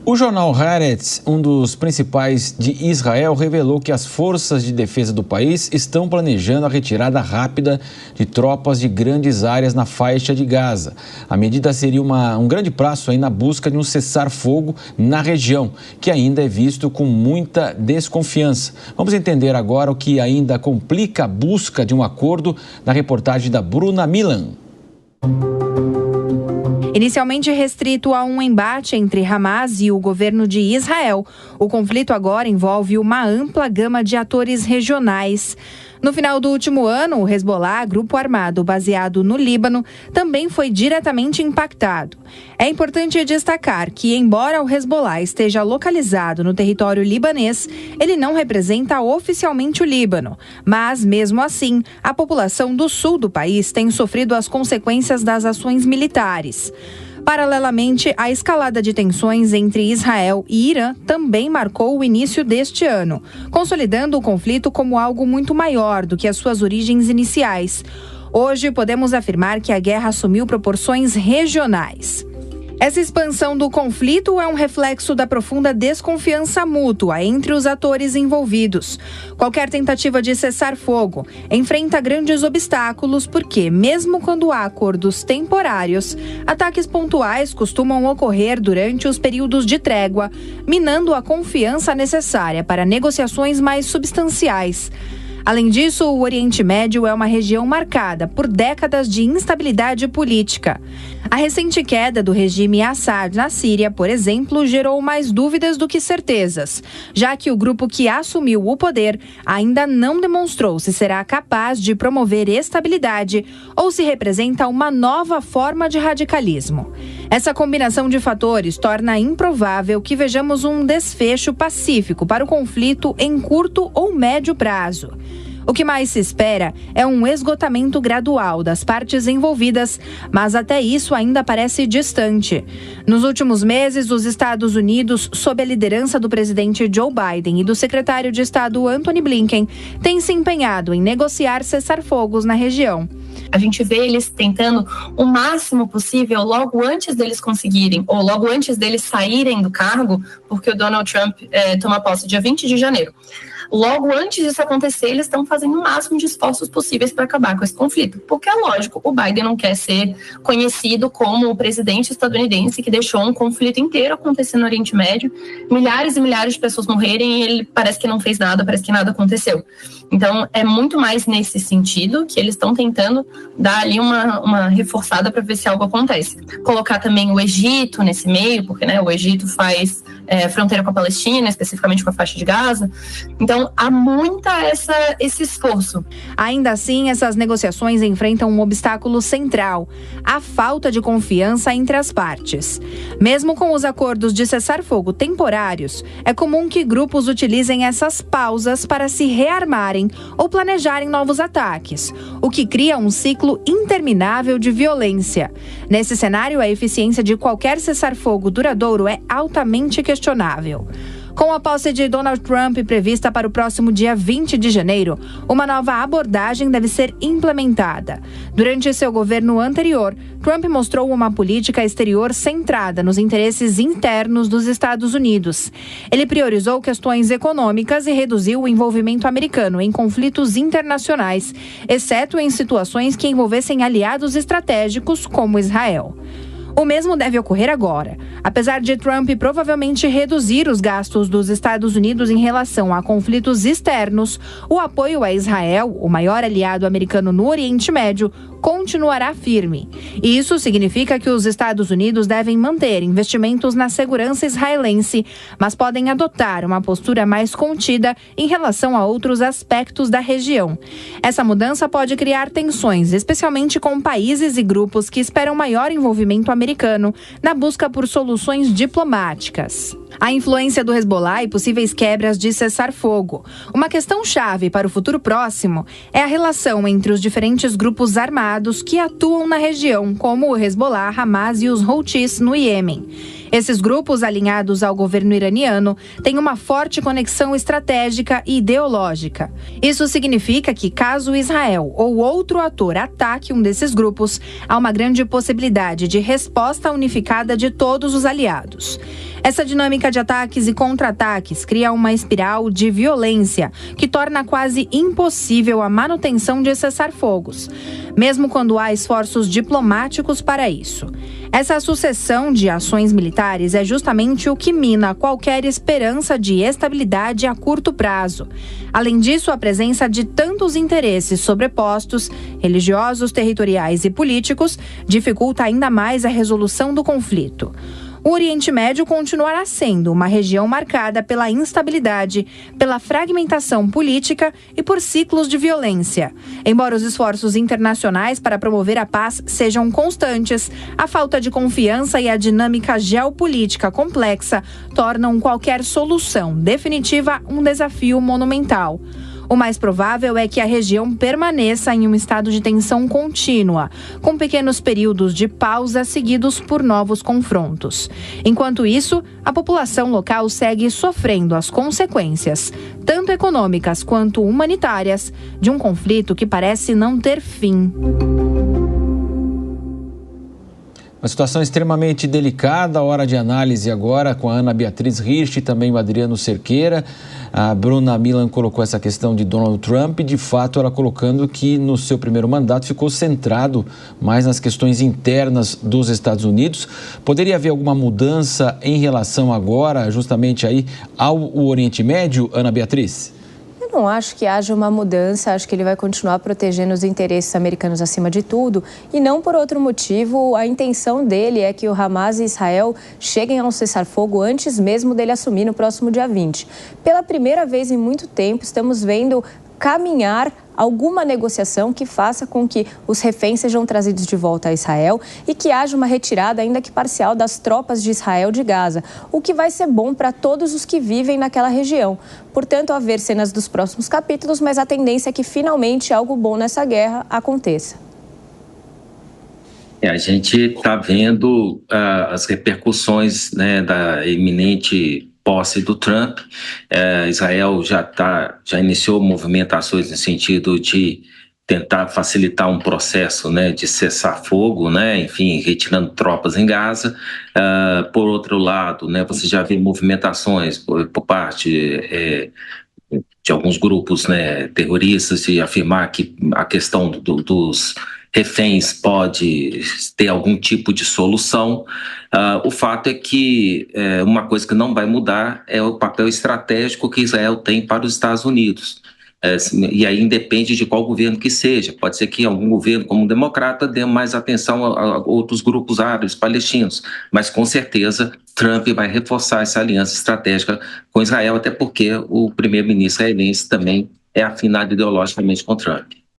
O jornal Haaretz, um dos principais de Israel, revelou que as forças de defesa do país estão planejando a retirada rápida de tropas de grandes áreas na faixa de Gaza. A medida seria um grande passo aí na busca de um cessar-fogo na região, que ainda é visto com muita desconfiança. Vamos entender agora o que ainda complica a busca de um acordo na reportagem da Bruna Milan. Inicialmente restrito a um embate entre Hamas e o governo de Israel, o conflito agora envolve uma ampla gama de atores regionais. No final do último ano, o Hezbollah, grupo armado baseado no Líbano, também foi diretamente impactado. É importante destacar que, embora o Hezbollah esteja localizado no território libanês, ele não representa oficialmente o Líbano. Mas, mesmo assim, a população do sul do país tem sofrido as consequências das ações militares. Paralelamente, a escalada de tensões entre Israel e Irã também marcou o início deste ano, consolidando o conflito como algo muito maior do que as suas origens iniciais. Hoje, podemos afirmar que a guerra assumiu proporções regionais. Essa expansão do conflito é um reflexo da profunda desconfiança mútua entre os atores envolvidos. Qualquer tentativa de cessar fogo enfrenta grandes obstáculos porque, mesmo quando há acordos temporários, ataques pontuais costumam ocorrer durante os períodos de trégua, minando a confiança necessária para negociações mais substanciais. Além disso, o Oriente Médio é uma região marcada por décadas de instabilidade política. A recente queda do regime Assad na Síria, por exemplo, gerou mais dúvidas do que certezas, já que o grupo que assumiu o poder ainda não demonstrou se será capaz de promover estabilidade ou se representa uma nova forma de radicalismo. Essa combinação de fatores torna improvável que vejamos um desfecho pacífico para o conflito em curto ou médio prazo. O que mais se espera é um esgotamento gradual das partes envolvidas, mas até isso ainda parece distante. Nos últimos meses, os Estados Unidos, sob a liderança do presidente Joe Biden e do secretário de Estado Antony Blinken, têm se empenhado em negociar cessar-fogos na região. A gente vê eles tentando o máximo possível logo antes deles conseguirem, ou logo antes deles saírem do cargo, porque o Donald Trump toma posse dia 20 de janeiro. Logo antes disso acontecer, eles estão fazendo o máximo de esforços possíveis para acabar com esse conflito. Porque é lógico, o Biden não quer ser conhecido como o presidente estadunidense que deixou um conflito inteiro acontecer no Oriente Médio, milhares e milhares de pessoas morrerem e ele parece que não fez nada, parece que nada aconteceu. Então, é muito mais nesse sentido que eles estão tentando dar ali uma reforçada para ver se algo acontece. Colocar também o Egito nesse meio, porque o Egito faz fronteira com a Palestina, especificamente com a faixa de Gaza. Então, há esse esforço. Ainda assim, essas negociações enfrentam um obstáculo central: a falta de confiança entre as partes. Mesmo com os acordos de cessar-fogo temporários, é comum que grupos utilizem essas pausas para se rearmarem ou planejarem novos ataques, o que cria um ciclo interminável de violência. Nesse cenário, a eficiência de qualquer cessar-fogo duradouro é altamente questionável. Com a posse de Donald Trump prevista para o próximo dia 20 de janeiro, uma nova abordagem deve ser implementada. Durante seu governo anterior, Trump mostrou uma política exterior centrada nos interesses internos dos Estados Unidos. Ele priorizou questões econômicas e reduziu o envolvimento americano em conflitos internacionais, exceto em situações que envolvessem aliados estratégicos como Israel. O mesmo deve ocorrer agora. Apesar de Trump provavelmente reduzir os gastos dos Estados Unidos em relação a conflitos externos, o apoio a Israel, o maior aliado americano no Oriente Médio, continuará firme. E isso significa que os Estados Unidos devem manter investimentos na segurança israelense, mas podem adotar uma postura mais contida em relação a outros aspectos da região. Essa mudança pode criar tensões, especialmente com países e grupos que esperam maior envolvimento americano na busca por soluções diplomáticas. A influência do Hezbollah e possíveis quebras de cessar-fogo. Uma questão chave para o futuro próximo é a relação entre os diferentes grupos armados que atuam na região, como o Hezbollah, Hamas e os Houthis no Iêmen. Esses grupos, alinhados ao governo iraniano, têm uma forte conexão estratégica e ideológica. Isso significa que, caso Israel ou outro ator ataque um desses grupos, há uma grande possibilidade de resposta unificada de todos os aliados. Essa dinâmica de ataques e contra-ataques cria uma espiral de violência que torna quase impossível a manutenção de cessar-fogos, mesmo quando há esforços diplomáticos para isso. Essa sucessão de ações militares é justamente o que mina qualquer esperança de estabilidade a curto prazo. Além disso, a presença de tantos interesses sobrepostos, religiosos, territoriais e políticos, dificulta ainda mais a resolução do conflito. O Oriente Médio continuará sendo uma região marcada pela instabilidade, pela fragmentação política e por ciclos de violência. Embora os esforços internacionais para promover a paz sejam constantes, a falta de confiança e a dinâmica geopolítica complexa tornam qualquer solução definitiva um desafio monumental. O mais provável é que a região permaneça em um estado de tensão contínua, com pequenos períodos de pausa seguidos por novos confrontos. Enquanto isso, a população local segue sofrendo as consequências, tanto econômicas quanto humanitárias, de um conflito que parece não ter fim. Uma situação extremamente delicada, hora de análise agora com a Ana Beatriz Rich e também o Adriano Cerqueira. A Bruna Milan colocou essa questão de Donald Trump e, de fato, ela colocando que no seu primeiro mandato ficou centrado mais nas questões internas dos Estados Unidos. Poderia haver alguma mudança em relação agora, justamente aí, ao Oriente Médio, Ana Beatriz? Não acho que haja uma mudança, acho que ele vai continuar protegendo os interesses americanos acima de tudo e não por outro motivo. A intenção dele é que o Hamas e Israel cheguem a um cessar-fogo antes mesmo dele assumir no próximo dia 20. Pela primeira vez em muito tempo, estamos vendo caminhar alguma negociação que faça com que os reféns sejam trazidos de volta a Israel e que haja uma retirada, ainda que parcial, das tropas de Israel de Gaza, o que vai ser bom para todos os que vivem naquela região. Portanto, a ver cenas dos próximos capítulos, mas a tendência é que finalmente algo bom nessa guerra aconteça. A gente está vendo as repercussões, né, da iminente posse do Trump. Israel já iniciou movimentações no sentido de tentar facilitar um processo, né, de cessar-fogo, né, enfim, retirando tropas em Gaza. Por outro lado, né, você já vê movimentações por parte de alguns grupos, né, terroristas de afirmar que a questão dos reféns pode ter algum tipo de solução. O fato é que uma coisa que não vai mudar é o papel estratégico que Israel tem para os Estados Unidos. E aí independe de qual governo que seja. Pode ser que algum governo, como o democrata, dê mais atenção a outros grupos árabes, palestinos. Mas, com certeza, Trump vai reforçar essa aliança estratégica com Israel, até porque o primeiro-ministro israelense também é afinado ideologicamente com Trump.